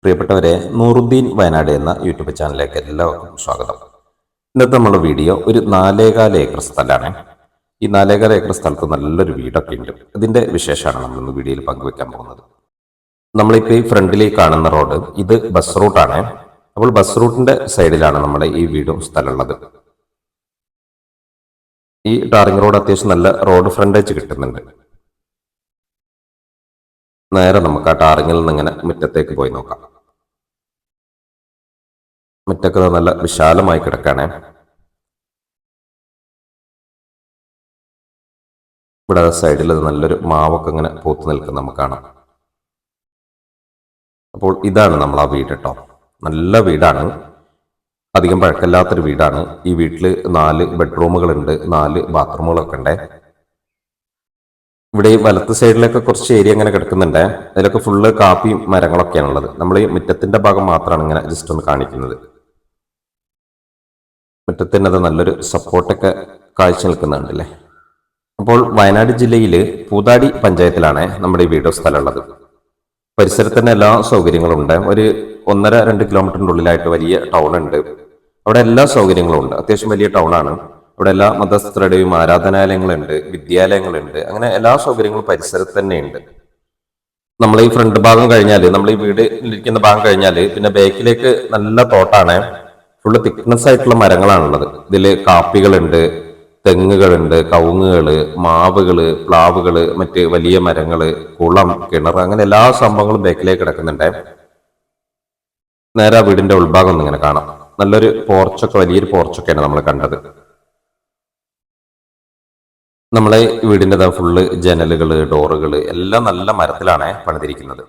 പ്രിയപ്പെട്ടവരെ, നൂറുദ്ദീൻ വയനാട് എന്ന യൂട്യൂബ് ചാനലിലേക്ക് എല്ലാവർക്കും സ്വാഗതം. ഇന്നത്തെ നമ്മുടെ വീഡിയോ ഒരു 4,4 ഏക്കർ സ്ഥലമാണ്. ഈ 4,4 ഏക്കർ സ്ഥലത്ത് നല്ലൊരു വീടൊക്കെ ഉണ്ട്. ഇതിന്റെ വിശേഷമാണ് നമ്മൾ ഇന്ന് വീഡിയോയിൽ പങ്കുവെക്കാൻ പോകുന്നത്. നമ്മളിപ്പോൾ ഈ ഫ്രണ്ടിലേക്ക് കാണുന്ന റോഡ് ഇത് ബസ് റൂട്ടാണ്. അപ്പോൾ ബസ് റൂട്ടിന്റെ സൈഡിലാണ് നമ്മുടെ ഈ വീടും സ്ഥലമുള്ളത്. ഈ ടാറിംഗ് റോഡ് അത്യാവശ്യം നല്ല റോഡ് ഫ്രണ്ടേജ് കിട്ടുന്നുണ്ട്. നേരെ നമുക്ക് ആ ടാറിങ്ങിൽ നിന്ന് ഇങ്ങനെ മുറ്റത്തേക്ക് പോയി നോക്കാം. മുറ്റൊക്കെ നല്ല വിശാലമായി കിടക്കാണ്. ഇവിടെ സൈഡിൽ നല്ലൊരു മാവൊക്കെ ഇങ്ങനെ പൂത്ത് നിൽക്കുന്ന നമുക്ക് കാണാം. അപ്പോൾ ഇതാണ് നമ്മൾ ആ വീട് കേട്ടോ. നല്ല വീടാണ്, അധികം പഴക്കമില്ലാത്തൊരു വീടാണ്. ഈ വീട്ടിൽ 4 ബെഡ്റൂമുകളുണ്ട്, 4 ബാത്റൂമുകളൊക്കെ ഉണ്ട്. ഇവിടെ ഈ വലത്ത് സൈഡിലൊക്കെ കുറച്ച് ഏരിയ ഇങ്ങനെ കിടക്കുന്നുണ്ട്. അതിലൊക്കെ ഫുള്ള് കാപ്പിയും മരങ്ങളൊക്കെയാണ് ഉള്ളത്. നമ്മൾ ഈ മുറ്റത്തിന്റെ ഭാഗം മാത്രമാണ് ഇങ്ങനെ ജസ്റ്റ് ഒന്ന് കാണിക്കുന്നത്. മുറ്റത്തിന് അത് നല്ലൊരു സപ്പോർട്ടൊക്കെ കാഴ്ച നിൽക്കുന്നുണ്ടല്ലേ. അപ്പോൾ വയനാട് ജില്ലയിൽ പൂതാടി പഞ്ചായത്തിലാണ് നമ്മുടെ ഈ വീടോ സ്ഥലമുള്ളത്. പരിസരത്ത് തന്നെ എല്ലാ സൗകര്യങ്ങളും ഉണ്ട്. ഒരു 1.5-2 കിലോമീറ്ററിൻ്റെ ഉള്ളിലായിട്ട് വലിയ ടൗൺ ഉണ്ട്. അവിടെ എല്ലാ സൗകര്യങ്ങളും ഉണ്ട്. അത്യാവശ്യം വലിയ ടൗൺ ആണ്. അവിടെ എല്ലാ മതസ്ഥരുടെയും ആരാധനാലയങ്ങളുണ്ട്, വിദ്യാലയങ്ങളുണ്ട്. അങ്ങനെ എല്ലാ സൗകര്യങ്ങളും പരിസരത്ത് തന്നെ ഉണ്ട്. നമ്മൾ ഈ ഫ്രണ്ട് ഭാഗം കഴിഞ്ഞാൽ, നമ്മൾ ഈ വീട് ഇരിക്കുന്ന ഭാഗം കഴിഞ്ഞാൽ പിന്നെ ബാക്കിലേക്ക് നല്ല തോട്ടാണ്. ഫുള്ള് തിക്നെസ് ആയിട്ടുള്ള മരങ്ങളാണുള്ളത്. ഇതിൽ കാപ്പികളുണ്ട്, തെങ്ങുകളുണ്ട്, കവുങ്ങുകള്, മാവുകള്, പ്ലാവുകള്, മറ്റ് വലിയ മരങ്ങള്, കുളം, കിണർ, അങ്ങനെ എല്ലാ സംഭവങ്ങളും ബാക്കിലേക്ക് കിടക്കുന്നുണ്ട്. നേരെ ആ വീടിന്റെ ഉൾഭാഗം ഒന്ന് ഇങ്ങനെ കാണാം. നല്ലൊരു പോർച്ചൊക്കെ, വലിയൊരു പോർച്ചൊക്കെയാണ് നമ്മൾ കണ്ടത്. നമ്മളെ വീടിൻ്റെ ഫുള്ള് ജനലുകള്, ഡോറുകള് എല്ലാം നല്ല മരത്തിലാണ് പണിതിരിക്കുന്നത്.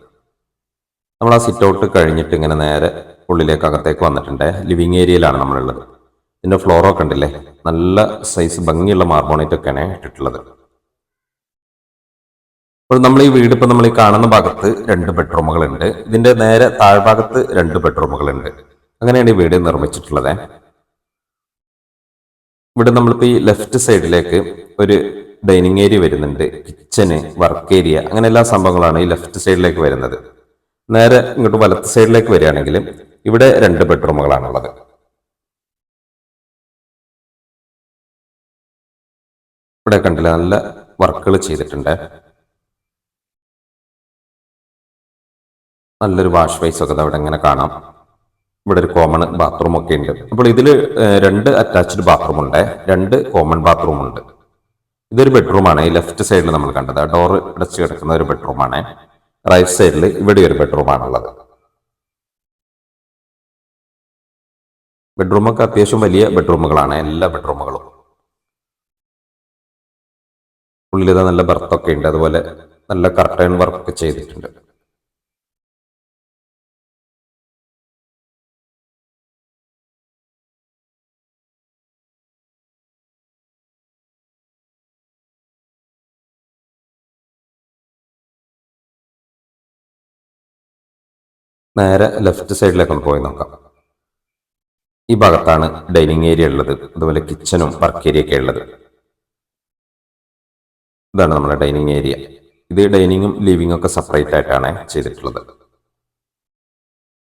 നമ്മൾ ആ സിറ്റ് ഔട്ട് കഴിഞ്ഞിട്ട് ഇങ്ങനെ നേരെ ഉള്ളിലേക്ക് അകത്തേക്ക് വന്നിട്ടുണ്ട്. ലിവിങ് ഏരിയയിലാണ് നമ്മളുള്ളത്. ഇതിന്റെ ഫ്ലോറൊക്കെ ഉണ്ടല്ലേ, നല്ല സൈസ് ഭംഗിയുള്ള മാർബോണേറ്റ് ഒക്കെയാണ് ഇട്ടിട്ടുള്ളത്. അപ്പോൾ നമ്മൾ ഈ വീട് ഇപ്പൊ നമ്മൾ ഈ കാണുന്ന ഭാഗത്ത് 2 ബെഡ്റൂമുകളുണ്ട്. ഇതിന്റെ നേരെ താഴ്ഭാഗത്ത് 2 ബെഡ്റൂമുകളുണ്ട്. അങ്ങനെയാണ് ഈ വീട് നിർമ്മിച്ചിട്ടുള്ളത്. ഇവിടെ നമ്മളിപ്പോൾ ഈ ലെഫ്റ്റ് സൈഡിലേക്ക് ഒരു ഡൈനിങ് ഏരിയ വരുന്നുണ്ട്, കിച്ചന്, വർക്ക് ഏരിയ, അങ്ങനെ എല്ലാ സംഭവങ്ങളാണ് ഈ ലെഫ്റ്റ് സൈഡിലേക്ക് വരുന്നത്. നേരെ ഇങ്ങോട്ട് വലത്ത് സൈഡിലേക്ക് വരികയാണെങ്കിൽ ഇവിടെ 2 ബെഡ്റൂമുകളാണുള്ളത്. ഇവിടെ കണ്ടില്ല, നല്ല വർക്കുകൾ ചെയ്തിട്ടുണ്ട്. നല്ലൊരു വാഷ് ബേസ് ഒക്കെ അവിടെ ഇങ്ങനെ കാണാം. ഇവിടെ ഒരു കോമൺ ബാത്റൂം ഒക്കെ ഉണ്ട്. അപ്പോൾ ഇതിൽ 2 അറ്റാച്ച്ഡ് ബാത്റൂം ഉണ്ട്, 2 കോമൺ ബാത്റൂം ഉണ്ട്. ഇതൊരു ബെഡ്റൂമാണ്. ഈ ലെഫ്റ്റ് സൈഡിൽ നമ്മൾ കണ്ടത് ഡോർ അടച്ച് കിടക്കുന്ന ഒരു ബെഡ്റൂമാണ്. റൈറ്റ് സൈഡിൽ ഇവിടെ ഒരു ബെഡ്റൂമാണുള്ളത്. ബെഡ്റൂമൊക്കെ അത്യാവശ്യം വലിയ ബെഡ്റൂമുകളാണ്, എല്ലാ ബെഡ്റൂമുകളും. ഉള്ളിൽ നല്ല ബർത്തൊക്കെ ഉണ്ട്, അതുപോലെ നല്ല കർട്ടൻ വർക്ക് ചെയ്തിട്ടുണ്ട്. നേരെ ലെഫ്റ്റ് സൈഡിലേക്ക് ഒന്ന് പോയി നോക്കാം. ഈ ഭാഗത്താണ് ഡൈനിങ് ഏരിയ ഉള്ളത്, അതുപോലെ കിച്ചണും വർക്ക് ഏരിയ ഒക്കെ ഉള്ളത്. ഇതാണ് നമ്മുടെ ഡൈനിങ് ഏരിയ. ഇത് ഡൈനിങ്ങും ലിവിങ്ങും ഒക്കെ സെപ്പറേറ്റ് ആയിട്ടാണ് ചെയ്തിട്ടുള്ളത്.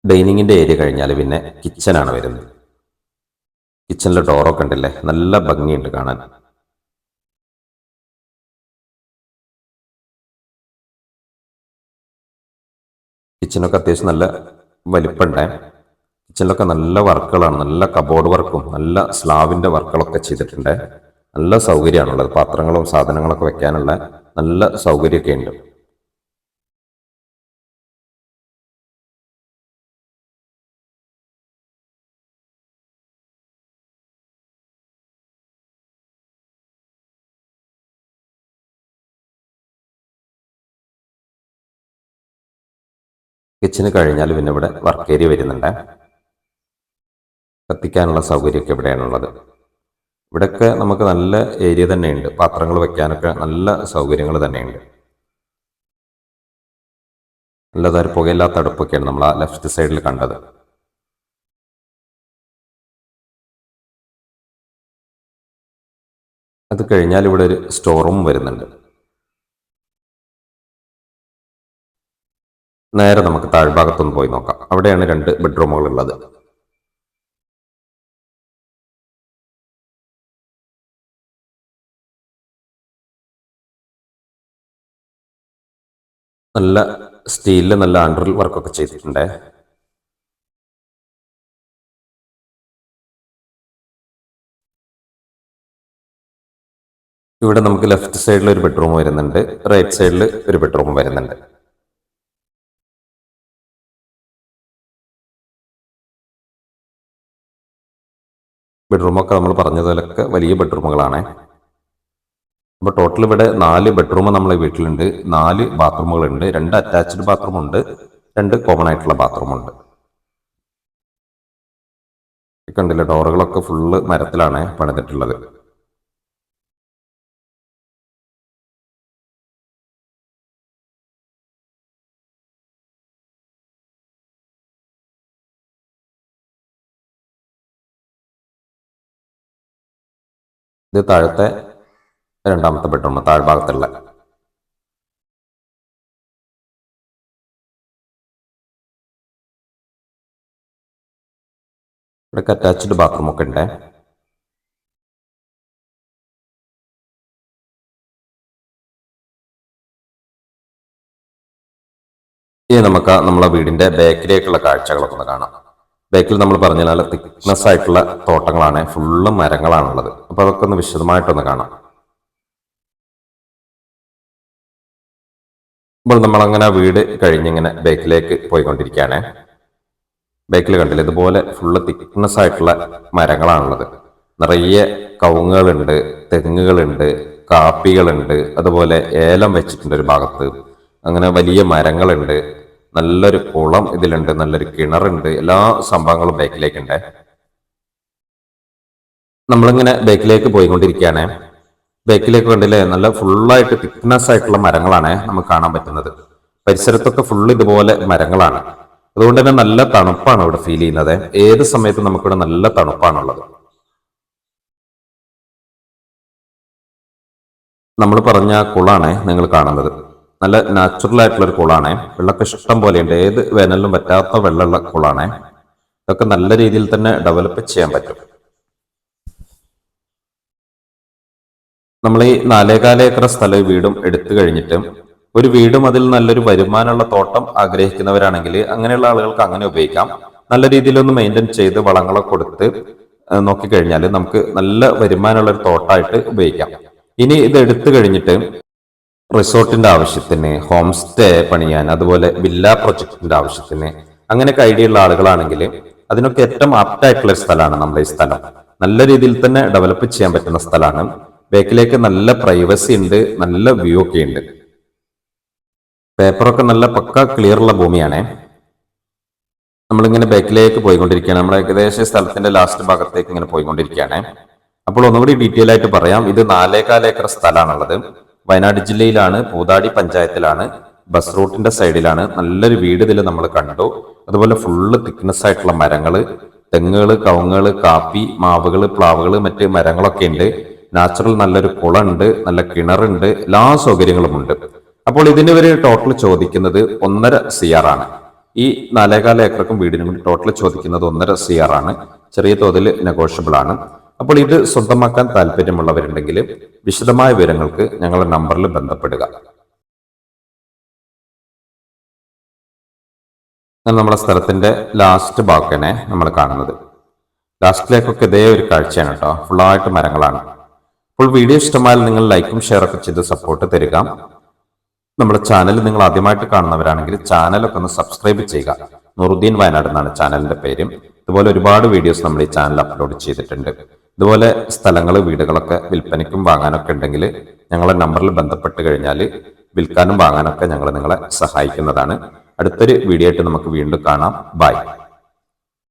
ഡൈനിങ്ങിന്റെ ഏരിയ കഴിഞ്ഞാൽ പിന്നെ കിച്ചനാണ് വരുന്നത്. കിച്ചണിലെ ഡോറൊക്കെ ഉണ്ടല്ലേ, നല്ല ഭംഗിയുണ്ട് കാണാൻ. കിച്ചണൊക്കെ അത്യാവശ്യം നല്ല വലിപ്പമുണ്ട്. കിച്ചണിലൊക്കെ നല്ല വർക്കുകളാണ്, നല്ല കബോർഡ് വർക്കും നല്ല സ്ലാവിന്റെ വർക്കുകളൊക്കെ ചെയ്തിട്ടുണ്ട്. നല്ല സൗകര്യമാണുള്ളത്. പാത്രങ്ങളും സാധനങ്ങളൊക്കെ വെക്കാനുള്ള നല്ല സൗകര്യമൊക്കെ ഉണ്ട്. കിച്ചന് കഴിഞ്ഞാൽ പിന്നെ ഇവിടെ വർക്ക് ഏരിയ വരുന്നുണ്ട്. കത്തിക്കാനുള്ള സൗകര്യമൊക്കെ ഇവിടെയാണുള്ളത്. ഇവിടെയൊക്കെ നമുക്ക് നല്ല ഏരിയ തന്നെയുണ്ട്, പാത്രങ്ങൾ വെക്കാനൊക്കെ നല്ല സൗകര്യങ്ങൾ തന്നെയുണ്ട്. നല്ലതൊരു പുകയില്ലാത്ത അടുപ്പൊക്കെയാണ് നമ്മൾ ആ ലെഫ്റ്റ് സൈഡിൽ കണ്ടത്. അത് കഴിഞ്ഞാൽ ഇവിടെ ഒരു സ്റ്റോർ റൂം വരുന്നുണ്ട്. നേരെ നമുക്ക് താഴ്ഭാഗത്തൊന്ന് പോയി നോക്കാം. അവിടെയാണ് 2 ബെഡ്റൂമുകൾ ഉള്ളത്. നല്ല സ്റ്റീലിൽ നല്ല അണ്ടറിൽ വർക്കൊക്കെ ചെയ്തിട്ടുണ്ട്. ഇവിടെ നമുക്ക് ലെഫ്റ്റ് സൈഡിൽ ഒരു ബെഡ്റൂം വരുന്നുണ്ട്, റൈറ്റ് സൈഡിൽ ഒരു ബെഡ്റൂം വരുന്നുണ്ട്. ബെഡ്റൂമൊക്കെ നമ്മൾ പറഞ്ഞതുപോലൊക്കെ വലിയ ബെഡ്റൂമുകളാണ്. അപ്പോൾ ടോട്ടൽ ഇവിടെ 4 ബെഡ്റൂം നമ്മളെ വീട്ടിലുണ്ട്, 4 ബാത്റൂമുകളുണ്ട്, 2 അറ്റാച്ച്ഡ് ബാത്റൂം ഉണ്ട്, 2 കോമൺ ആയിട്ടുള്ള ബാത്റൂം ഉണ്ട്. കണ്ടില്ല, ഡോറുകളൊക്കെ ഫുള്ള് മരത്തിലാണ് പണിതിട്ടുള്ളത്. ഇത് താഴത്തെ 2ാമത്തെ ബെഡ്റൂം, താഴ്ഭാഗത്തുള്ള. ഇവിടെ അറ്റാച്ച്ഡ് ബാത്റൂം ഒക്കെ ഉണ്ട്. ഇനി നമുക്ക് നമ്മളെ വീടിന്റെ ബാക്കിലേക്കുള്ള കാഴ്ചകളൊക്കെ ഒന്ന് കാണാം. ബാക്കിൽ നമ്മൾ പറഞ്ഞ നല്ല തിക്നെസ് ആയിട്ടുള്ള തോട്ടങ്ങളാണ്, ഫുള്ളും മരങ്ങളാണുള്ളത്. അപ്പൊ അതൊക്കെ ഒന്ന് വിശദമായിട്ടൊന്ന് കാണാം. ഇപ്പോൾ നമ്മളങ്ങനെ വീട് കഴിഞ്ഞിങ്ങനെ ബാക്കിലേക്ക് പോയിക്കൊണ്ടിരിക്കുകയാണ്. ബാക്കിൽ കണ്ടില്ല, ഇതുപോലെ ഫുള്ള് തിക്നെസ് ആയിട്ടുള്ള മരങ്ങളാണുള്ളത്. നിറയെ കവുങ്ങുകളുണ്ട്, തെങ്ങുകളുണ്ട്, കാപ്പികളുണ്ട്, അതുപോലെ ഏലം വെച്ചിട്ടുണ്ട് ഒരു ഭാഗത്ത്. അങ്ങനെ വലിയ മരങ്ങളുണ്ട്, നല്ലൊരു കുളം ഇതിലുണ്ട്, നല്ലൊരു കിണറുണ്ട്, എല്ലാ സംഭവങ്ങളും ബാക്കിലേക്കുണ്ട്. നമ്മളിങ്ങനെ ബാക്കിലേക്ക് പോയിക്കൊണ്ടിരിക്കുകയാണ്. ബാക്കിലേക്ക് കണ്ടില്ലേ, നല്ല ഫുള്ളായിട്ട് തിക്നെസ് ആയിട്ടുള്ള മരങ്ങളാണ് നമുക്ക് കാണാൻ പറ്റുന്നത്. പരിസരത്തൊക്കെ ഫുള്ള് ഇതുപോലെ മരങ്ങളാണ്. അതുകൊണ്ട് തന്നെ നല്ല തണുപ്പാണ് ഇവിടെ ഫീൽ ചെയ്യുന്നത്. ഏത് സമയത്തും നമുക്കിവിടെ നല്ല തണുപ്പാണുള്ളത്. നമ്മൾ പറഞ്ഞ കുളാണ് നിങ്ങൾ കാണുന്നത്. നല്ല നാച്ചുറൽ ആയിട്ടുള്ള ഒരു കുളാണ്. വെള്ളമൊക്കെ ഇഷ്ടം പോലെയുണ്ട്, ഏത് വേനലിലും പറ്റാത്ത വെള്ളമുള്ള കുളാണ്. ഇതൊക്കെ നല്ല രീതിയിൽ തന്നെ ഡെവലപ്പ് ചെയ്യാൻ പറ്റും. നമ്മൾ ഈ 4.25 ഏക്കർ സ്ഥലം വീടും എടുത്തു കഴിഞ്ഞിട്ട് ഒരു വീടും അതിൽ നല്ലൊരു വരുമാനമുള്ള തോട്ടം ആഗ്രഹിക്കുന്നവരാണെങ്കിൽ അങ്ങനെയുള്ള ആളുകൾക്ക് അങ്ങനെ ഉപയോഗിക്കാം. നല്ല രീതിയിലൊന്ന് മെയിൻറ്റെയിൻ ചെയ്ത് വളങ്ങളൊക്കെ കൊടുത്ത് നോക്കിക്കഴിഞ്ഞാൽ നമുക്ക് നല്ല വരുമാനമുള്ള ഒരു തോട്ടമായിട്ട് ഉപയോഗിക്കാം. ഇനി ഇത് എടുത്തു കഴിഞ്ഞിട്ട് റിസോർട്ടിന്റെ ആവശ്യത്തിന്, ഹോം സ്റ്റേ പണിയാൻ, അതുപോലെ വില്ല പ്രൊജക്ടിന്റെ ആവശ്യത്തിന് അങ്ങനെയൊക്കെ ഐഡിയ ഉള്ള ആളുകളാണെങ്കിൽ അതിനൊക്കെ ഏറ്റവും ആപ്റ്റായിട്ടുള്ള ഒരു സ്ഥലമാണ് നമ്മുടെ ഈ സ്ഥലം. നല്ല രീതിയിൽ തന്നെ ഡെവലപ്പ് ചെയ്യാൻ പറ്റുന്ന സ്ഥലമാണ്. ബാക്കിലേക്ക് നല്ല പ്രൈവസി ഉണ്ട്, നല്ല വ്യൂ ഒക്കെ ഉണ്ട്. പേപ്പറൊക്കെ നല്ല പക്ക ക്ലിയർ ഉള്ള ഭൂമിയാണ്. നമ്മളിങ്ങനെ ബാക്കിലേക്ക് പോയിക്കൊണ്ടിരിക്കുകയാണ്. നമ്മൾ ഏകദേശം സ്ഥലത്തിന്റെ ലാസ്റ്റ് ഭാഗത്തേക്ക് ഇങ്ങനെ പോയിക്കൊണ്ടിരിക്കുകയാണ്. അപ്പോൾ ഒന്നുകൂടി ഡീറ്റെയിൽ ആയിട്ട് പറയാം. ഇത് 4.25 ഏക്കർ സ്ഥലമാണുള്ളത്. വയനാട് ജില്ലയിലാണ്, പൂതാടി പഞ്ചായത്തിലാണ്, ബസ് റൂട്ടിന്റെ സൈഡിലാണ്. നല്ലൊരു വീട് ഇതിൽ നമ്മൾ കണ്ടു. അതുപോലെ ഫുള്ള് തിക്നെസ് ആയിട്ടുള്ള മരങ്ങള്, തെങ്ങുകള്, കവുങ്ങുകള്, കാപ്പി, മാവുകള്, പ്ലാവുകള്, മറ്റ് മരങ്ങളൊക്കെ ഉണ്ട്. നാച്ചുറൽ നല്ലൊരു കുളമുണ്ട്, നല്ല കിണറുണ്ട്, എല്ലാ സൗകര്യങ്ങളും ഉണ്ട്. അപ്പോൾ ഇതിന് ഒരു ടോട്ടൽ ചോദിക്കുന്നത് 1.5 CR ആണ്. ഈ 4.25 ഏക്കർക്കും വീടിനും കൂടി ടോട്ടൽ ചോദിക്കുന്നത് 1.5 CR ആണ്. ചെറിയ തോതിൽ നെഗോഷ്യബിൾ ആണ്. അപ്പോൾ ഇത് സ്വന്തമാക്കാൻ താല്പര്യമുള്ളവരുണ്ടെങ്കിൽ വിശദമായ വിവരങ്ങൾക്ക് ഞങ്ങളുടെ നമ്പറിൽ ബന്ധപ്പെടുക. നമ്മളെ സ്ഥലത്തിന്റെ ലാസ്റ്റ് ഭാഗമാണ് നമ്മൾ കാണുന്നത്. ലാസ്റ്റിലേക്കൊക്കെ ഇതേ ഒരു കാഴ്ചയാണ് കേട്ടോ, ഫുള്ളായിട്ട് മരങ്ങളാണ്. അപ്പോൾ വീഡിയോ ഇഷ്ടമായാൽ നിങ്ങൾ ലൈക്കും ഷെയറൊക്കെ ചെയ്ത് സപ്പോർട്ട് തരിക. നമ്മുടെ ചാനൽ നിങ്ങൾ ആദ്യമായിട്ട് കാണുന്നവരാണെങ്കിൽ ചാനലൊക്കെ ഒന്ന് സബ്സ്ക്രൈബ് ചെയ്യുക. നൂറുദ്ദീൻ വയനാട് എന്നാണ് ചാനലിന്റെ പേര്. ഇതുപോലെ ഒരുപാട് വീഡിയോസ് നമ്മൾ ഈ ചാനൽ അപ്ലോഡ് ചെയ്തിട്ടുണ്ട്. ഇതുപോലെ സ്ഥലങ്ങൾ, വീടുകളൊക്കെ വിൽപ്പനയ്ക്കും വാങ്ങാനൊക്കെ ഉണ്ടെങ്കിൽ ഞങ്ങളെ നമ്പറിൽ ബന്ധപ്പെട്ട് കഴിഞ്ഞാൽ വിൽക്കാനും വാങ്ങാനൊക്കെ ഞങ്ങൾ നിങ്ങളെ സഹായിക്കുന്നതാണ്. അടുത്തൊരു വീഡിയോ ആയിട്ട് നമുക്ക് വീണ്ടും കാണാം. ബൈ.